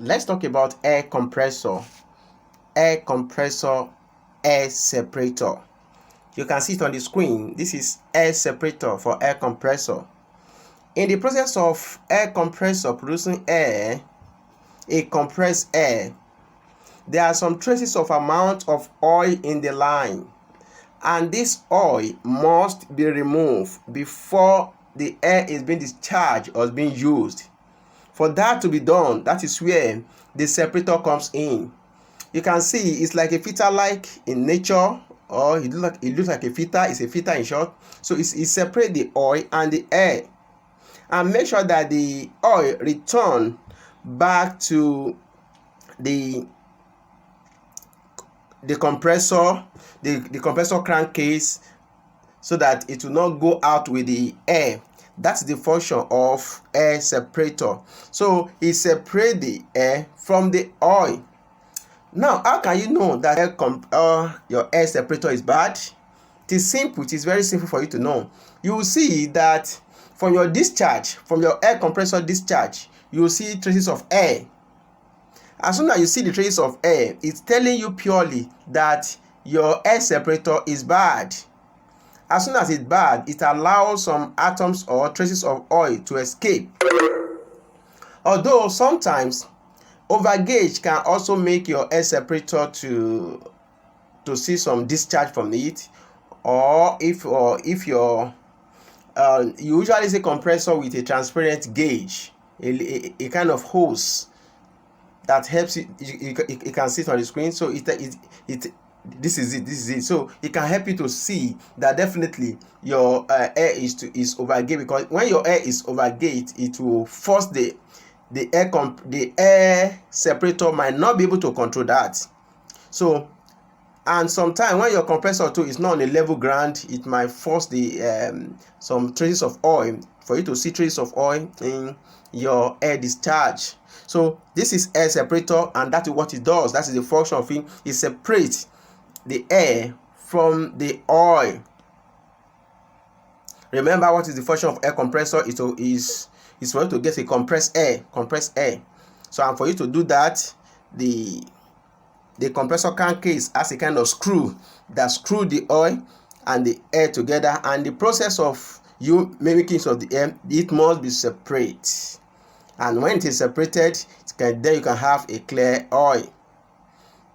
Let's talk about air compressor, air separator. You can see it on the screen. This is air separator for air compressor. In the process of air compressor producing air, a compressed air, there are some traces of amount of oil in the line, and this oil must be removed before the air is being discharged or is being used. For that to be done, that is where the separator comes in. You can see it's like a filter like in nature, or it looks like a filter. It's a filter in short. So it separates the oil and the air and make sure that the oil return back to the compressor, the compressor crankcase, so that it will not go out with the air. That's the function of air separator. So it separates the air from the oil. Now, how can you know that your air separator is bad? It is simple. It is very simple for you to know. You will see that from your discharge, from your air compressor discharge, you will see traces of air. As soon as you see the traces of air, it's telling you purely that your air separator is bad. As soon as it's bad, it allows some atoms or traces of oil to escape. Although sometimes overgauge can also make your air separator to see some discharge from it, or if your you usually see compressor with a transparent gauge, a kind of hose that helps you can see it on the screen. So this is it. So it can help you to see that definitely your air is overgauge, because when your air is overgauge, it will force the air separator might not be able to control that. So, and sometimes when your compressor too is not on a level ground, it might force the some traces of oil, for you to see traces of oil in your air discharge. So this is air separator, and that is what it does. That is the function of it. It separates the air from the oil. Remember, what is the function of air compressor? It is for you to get a compressed air. So, and for you to do that, the compressor crankcase has a kind of screw that screw the oil and the air together, and the process of you making use of the air, it must be separate. And when it is separated, then you can have a clear oil.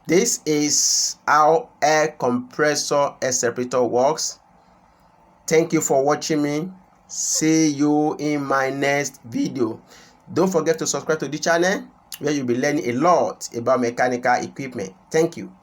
This is how air compressor air separator works. Thank you for watching me. See you in my next video. Don't forget to subscribe to the channel, where you'll be learning a lot about mechanical equipment. Thank you.